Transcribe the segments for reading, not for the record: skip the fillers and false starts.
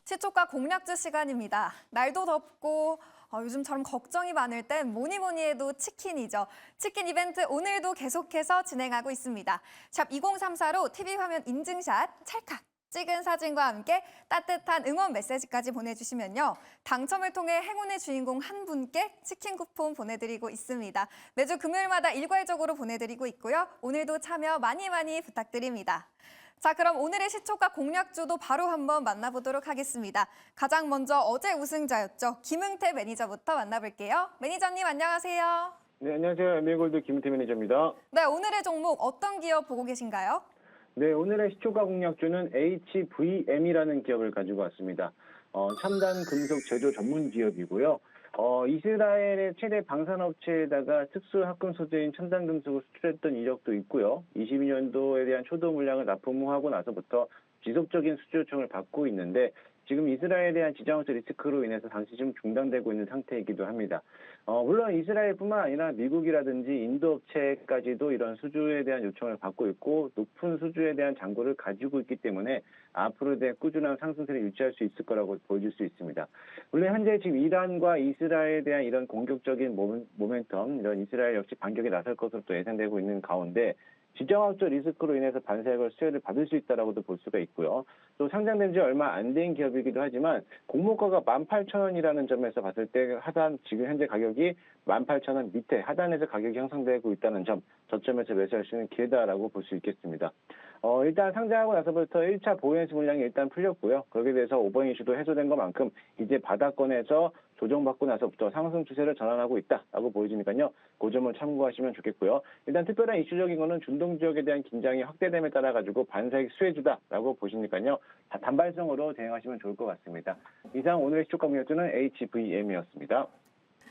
시초가 공략주 시간입니다. 날도 덥고 요즘처럼 걱정이 많을 땐 뭐니 뭐니 해도 치킨이죠. 치킨 이벤트 오늘도 계속해서 진행하고 있습니다. 샵 2034로 TV 화면 인증샷 찰칵 찍은 사진과 함께 따뜻한 응원 메시지까지 보내주시면요. 당첨을 통해 행운의 주인공 한 분께 치킨 쿠폰 보내드리고 있습니다. 매주 금요일마다 일괄적으로 보내드리고 있고요. 오늘도 참여 많이 많이 부탁드립니다. 자, 그럼 오늘의 시초가 공략주도 바로 한번 만나보도록 하겠습니다. 가장 먼저 어제 우승자였죠. 김흥태 매니저부터 만나볼게요. 매니저님 안녕하세요. 네, 안녕하세요. MB골드 김은태 매니저입니다. 네, 오늘의 종목 어떤 기업 보고 계신가요? 네, 오늘의 시초가 공략주는 HVM이라는 기업을 가지고 왔습니다. 첨단 금속 제조 전문 기업이고요. 이스라엘의 최대 방산업체에다가 특수 합금 소재인 첨단 금속을 수출했던 이력도 있고요. 22년도에 대한 초도 물량을 납품하고 나서부터 지속적인 수주 요청을 받고 있는데 지금 이스라엘에 대한 지정학적 리스크로 인해서 당시 좀 중단되고 있는 상태이기도 합니다. 물론 이스라엘뿐만 아니라 미국이라든지 인도 업체까지도 이런 수주에 대한 요청을 받고 있고 높은 수주에 대한 잔고를 가지고 있기 때문에 앞으로 대한 꾸준한 상승세를 유지할 수 있을 거라고 보여질 수 있습니다. 물론 현재 지금 이란과 이스라엘에 대한 이런 공격적인 모멘텀, 이런 이스라엘 역시 반격에 나설 것으로 또 예상되고 있는 가운데 지정학적 리스크로 인해서 반사익을 수혜를 받을 수 있다라고도 볼 수가 있고요. 또 상장된 지 얼마 안 된 기업이기도 하지만 공모가가 18,000원이라는 점에서 봤을 때 지금 현재 가격이 18,000원 밑에 하단에서 가격이 형성되고 있다는 점, 저점에서 매수할 수 있는 기회다라고 볼 수 있겠습니다. 일단 상장하고 나서부터 1차 보유인수 물량이 일단 풀렸고요. 거기에 대해서 오버 이슈도 해소된 것만큼 이제 바닥권에서 조정받고 나서부터 상승 추세를 전환하고 있다라고 보여지니까요. 그 점을 참고하시면 좋겠고요. 일단 특별한 이슈적인 거는 중동 지역에 대한 긴장이 확대됨에 따라 가지고 반사익 수혜주다라고 보시니까요. 단발성으로 대응하시면 좋을 것 같습니다. 이상 오늘의 시초가 공략주는 HVM이었습니다.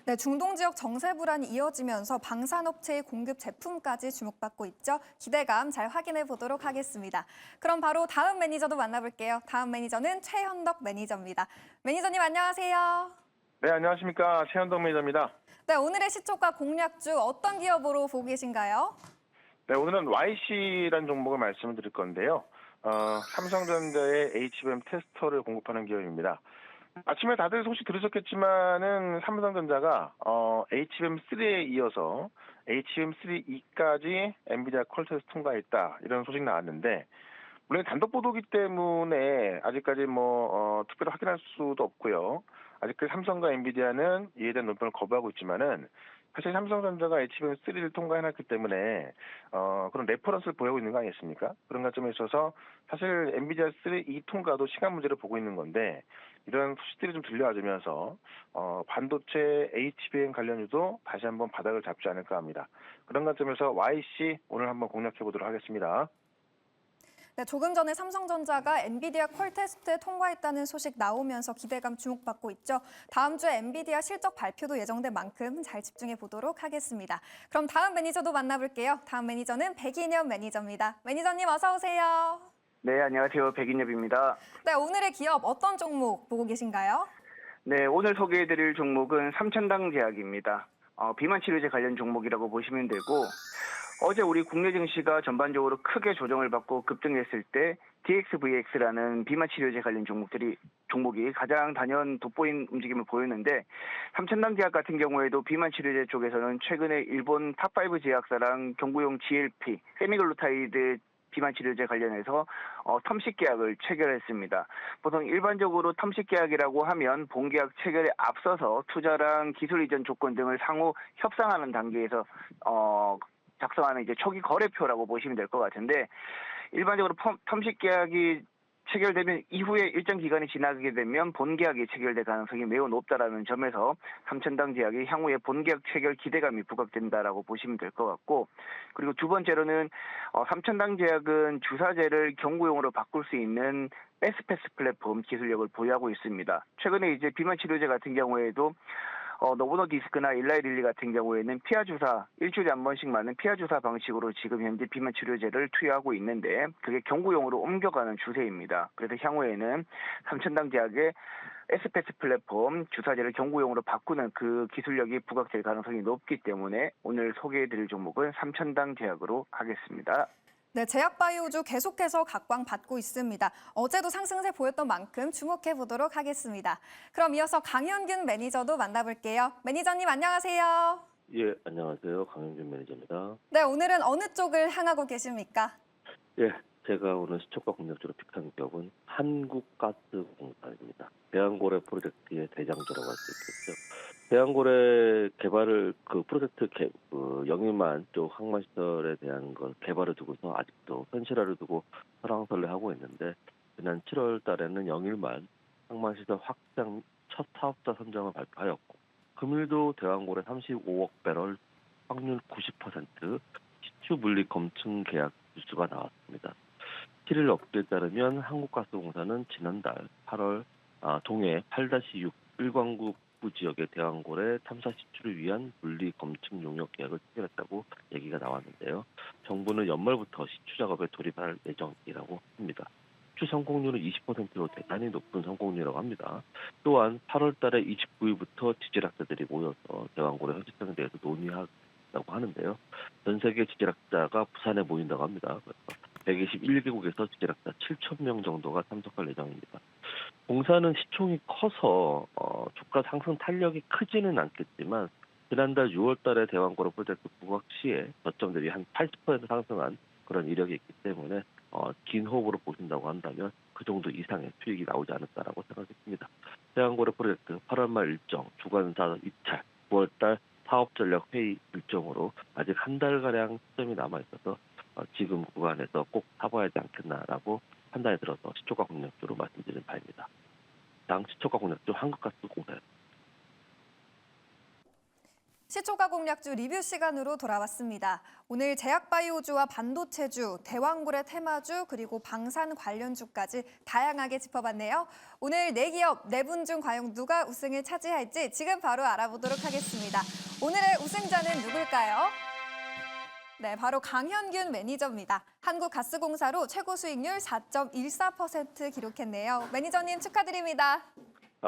네, 중동 지역 정세 불안이 이어지면서 방산업체의 공급 제품까지 주목받고 있죠. 기대감 잘 확인해 보도록 하겠습니다. 그럼 바로 다음 매니저도 만나볼게요. 다음 매니저는 최현덕 매니저입니다. 매니저님 안녕하세요. 네, 안녕하십니까. 최현덕 매니저입니다. 네, 오늘의 시초가 공략주 어떤 기업으로 보고 계신가요? 네, 오늘은 YC라는 종목을 말씀을 드릴 건데요. 삼성전자의 HBM 테스터를 공급하는 기업입니다. 아침에 다들 소식 들으셨겠지만은 삼성전자가 HBM3에 이어서 HBM3E까지 엔비디아 퀄테스트 통과했다 이런 소식 나왔는데 물론 단독 보도기 때문에 아직까지 특별히 확인할 수도 없고요. 아직까지 삼성과 엔비디아는 이에 대한 논평을 거부하고 있지만은 사실 삼성전자가 HBM3를 통과해놨기 때문에 그런 레퍼런스를 보이고 있는 거 아니겠습니까? 그런 관점에 있어서 사실 엔비디아 3이 통과도 시간 문제를 보고 있는 건데 이런 소식들이 좀 들려와주면서 반도체 HBM 관련주도 다시 한번 바닥을 잡지 않을까 합니다. 그런 관점에서 YC 오늘 한번 공략해 보도록 하겠습니다. 네, 조금 전에 삼성전자가 엔비디아 퀄테스트에 통과했다는 소식 나오면서 기대감 주목받고 있죠. 다음 주에 엔비디아 실적 발표도 예정된 만큼 잘 집중해 보도록 하겠습니다. 그럼 다음 매니저도 만나볼게요. 다음 매니저는 백인엽 매니저입니다. 매니저님 어서 오세요. 네, 안녕하세요. 백인엽입니다. 네, 오늘의 기업 어떤 종목 보고 계신가요? 네, 오늘 소개해드릴 종목은 삼천당 제약입니다. 비만 치료제 관련 종목이라고 보시면 되고 어제 우리 국내 증시가 전반적으로 크게 조정을 받고 급등했을 때 DXVX라는 비만 치료제 관련 종목이 가장 단연 돋보인 움직임을 보였는데 삼천당 제약 같은 경우에도 비만 치료제 쪽에서는 최근에 일본 탑5 제약사랑 경구용 GLP, 세미글루타이드 비만 치료제 관련해서 텀식 계약을 체결했습니다. 보통 일반적으로 텀식 계약이라고 하면 본계약 체결에 앞서서 투자랑 기술 이전 조건 등을 상호 협상하는 단계에서 작성하는 이제 초기 거래표라고 보시면 될 것 같은데 일반적으로 텀식 계약이 체결되면 이후에 일정 기간이 지나게 되면 본계약이 체결될 가능성이 매우 높다라는 점에서 삼천당 제약이 향후에 본계약 체결 기대감이 부각된다라고 보시면 될 것 같고 그리고 두 번째로는 삼천당 제약은 주사제를 경구용으로 바꿀 수 있는 베스패스 플랫폼 기술력을 보유하고 있습니다. 최근에 이제 비만 치료제 같은 경우에도 노보노디스크나 일라이릴리 같은 경우에는 피하 주사, 일주일에 한 번씩 맞는 피하 주사 방식으로 지금 현재 비만 치료제를 투여하고 있는데 그게 경구용으로 옮겨가는 추세입니다. 그래서 향후에는 삼천당 제약의 S패스 플랫폼 주사제를 경구용으로 바꾸는 그 기술력이 부각될 가능성이 높기 때문에 오늘 소개해드릴 종목은 삼천당 제약으로 하겠습니다. 네, 제약바이오주 계속해서 각광받고 있습니다. 어제도 상승세 보였던 만큼 주목해 보도록 하겠습니다. 그럼 이어서 강현균 매니저도 만나볼게요. 매니저님 안녕하세요. 예, 안녕하세요. 강영준 매니저입니다. 네, 오늘은 어느 쪽을 향하고 계십니까? 예, 제가 오늘 시초가 공략주로 픽한 기업은 한국가스공사입니다. 대왕고래 프로젝트의 대장주라고 할 수 있겠죠. 대왕고래 개발을 프로젝트 영유만 쪽 항만시설에 대한 걸 개발을 두고서 아직도 현실화를 두고 설왕설래하고 있는데 지난 7월 달에는 영일만 항만시설 확장 첫 사업자 선정을 발표하였고 금일도 대왕고래 35억 배럴 확률 90% 시추 분리 검증 계약 뉴스가 나왔습니다. 7일 업계에 따르면 한국가스공사는 지난달 8월 동해 8-6 일광구 북부 지역의 대왕고래 탐사 시추를 위한 분리 검증 용역 계약을 체결했다고 얘기가 나왔는데요. 정부는 연말부터 시추 작업에 돌입할 예정이라고 합니다. 시추 성공률은 20%로 대단히 높은 성공률이라고 합니다. 또한 8월 달에 29일부터 지질학자들이 모여서 대왕고래 현실성에 대해서 논의하다고 하는데요. 전 세계 지질학자가 부산에 모인다고 합니다. 그래서 121개국에서 지질학자 7,000명 정도가 참석할 예정입니다. 공사는 시총이 커서 주가 상승 탄력이 크지는 않겠지만 지난달 6월 달에 대왕고래 프로젝트 부각 시에 저점 대비 한 80% 상승한 그런 이력이 있기 때문에 긴 호흡으로 보신다고 한다면 그 정도 이상의 수익이 나오지 않을까라고 생각했습니다. 대왕고래 프로젝트 8월 말 일정, 주관사 입찰, 9월 달 사업전략 회의 일정으로 아직 한 달가량 시점이 남아있어서 지금 구간에서 꼭 사봐야 하지 않겠나라고 판단이 들어서 시초가 공략주로 말씀드린 바입니다. 다음 시초가 공략주 한국가스공사입니다. 시초가 공략주 리뷰 시간으로 돌아왔습니다. 오늘 제약바이오주와 반도체주, 대왕고래 테마주, 그리고 방산 관련주까지 다양하게 짚어봤네요. 오늘 4기업, 4분 중 과연 누가 우승을 차지할지 지금 바로 알아보도록 하겠습니다. 오늘의 우승자는 누굴까요? 네, 바로 강현균 매니저입니다. 한국가스공사로 최고 수익률 4.14% 기록했네요. 매니저님 축하드립니다.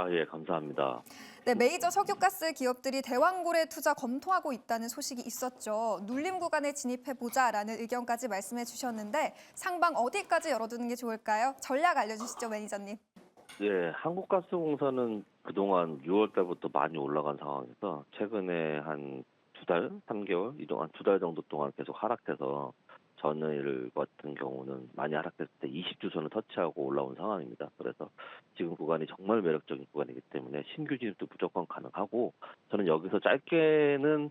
예, 감사합니다. 네, 메이저 석유가스 기업들이 대왕고래 투자 검토하고 있다는 소식이 있었죠. 눌림 구간에 진입해보자라는 의견까지 말씀해 주셨는데 상방 어디까지 열어두는 게 좋을까요? 전략 알려주시죠, 매니저님. 예, 한국가스공사는 그동안 6월 달부터 많이 올라간 상황에서 최근에 한 2달, 3개월, 이동안 2달 정도 동안 계속 하락해서 전일 같은 경우는 많이 하락했을 때 20주선을 터치하고 올라온 상황입니다. 그래서 지금 구간이 정말 매력적인 구간이기 때문에 신규 진입도 무조건 가능하고 저는 여기서 짧게는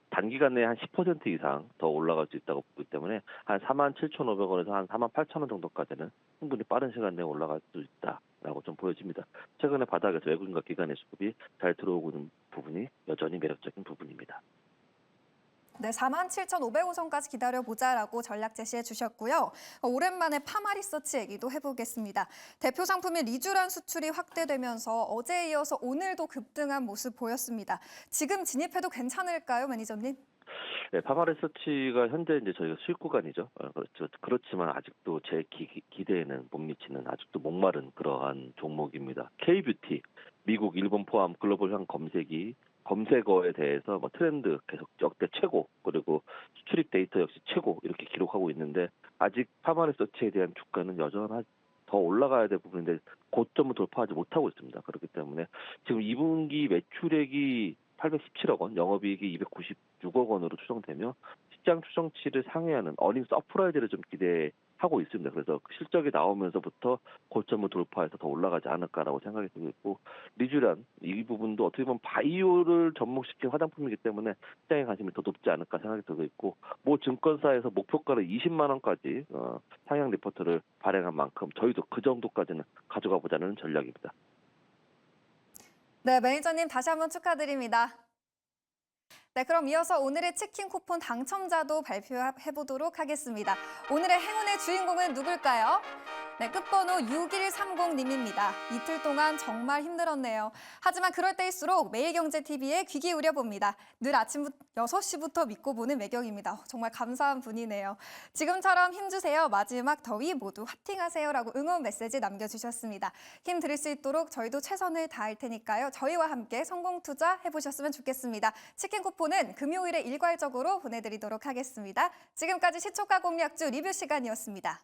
단기간 내에 한 10% 이상 더 올라갈 수 있다고 보기 때문에 한 47,500원에서 한 48,000원 정도까지는 충분히 빠른 시간 내에 올라갈 수 있다라고 좀 보여집니다. 최근에 바닥에서 외국인과 기관의 수급이 잘 들어오고 있는 부분이 여전히 매력적인 부분입니다. 네, 47,500원선까지 기다려보자라고 전략 제시해 주셨고요. 오랜만에 파마리서치 얘기도 해보겠습니다. 대표 상품인 리쥬란 수출이 확대되면서 어제에 이어서 오늘도 급등한 모습 보였습니다. 지금 진입해도 괜찮을까요, 매니저님? 네, 파마리서치가 현재 이제 저희가 수익 구간이죠. 그렇지만 아직도 제 기대에는 못 미치는 아직도 목마른 그러한 종목입니다. K뷰티, 미국, 일본 포함 글로벌 형 검색어에 대해서 트렌드 계속 역대 최고, 그리고 수출입 데이터 역시 최고 이렇게 기록하고 있는데 아직 파마리서치에 대한 주가는 여전히 더 올라가야 될 부분인데 고점을 돌파하지 못하고 있습니다. 그렇기 때문에 지금 2분기 매출액이 817억 원, 영업이익이 296억 원으로 추정되며 시장 추정치를 상회하는 어닝 서프라이즈를 좀 기대하고 있습니다. 그래서 실적이 나오면서부터 고점을 돌파해서 더 올라가지 않을까라고 생각이 들고 있고 리쥬란 이 부분도 어떻게 보면 바이오를 접목시킨 화장품이기 때문에 시장의 관심이 더 높지 않을까 생각이 들고 있고 모 증권사에서 목표가를 20만 원까지 상향 리포트를 발행한 만큼 저희도 그 정도까지는 가져가 보자는 전략입니다. 네, 매니저님 다시 한번 축하드립니다. 네, 그럼 이어서 오늘의 치킨 쿠폰 당첨자도 발표해 보도록 하겠습니다. 오늘의 행운의 주인공은 누굴까요? 네, 끝번호 6130님입니다. 이틀 동안 정말 힘들었네요. 하지만 그럴 때일수록 매일경제TV에 귀 기울여 봅니다. 늘 아침 6시부터 믿고 보는 매경입니다. 정말 감사한 분이네요. 지금처럼 힘주세요. 마지막 더위 모두 화팅하세요라고 응원 메시지 남겨주셨습니다. 힘 드릴 수 있도록 저희도 최선을 다할 테니까요. 저희와 함께 성공 투자 해보셨으면 좋겠습니다. 치킨 쿠폰은 금요일에 일괄적으로 보내드리도록 하겠습니다. 지금까지 시초가 공략주 리뷰 시간이었습니다.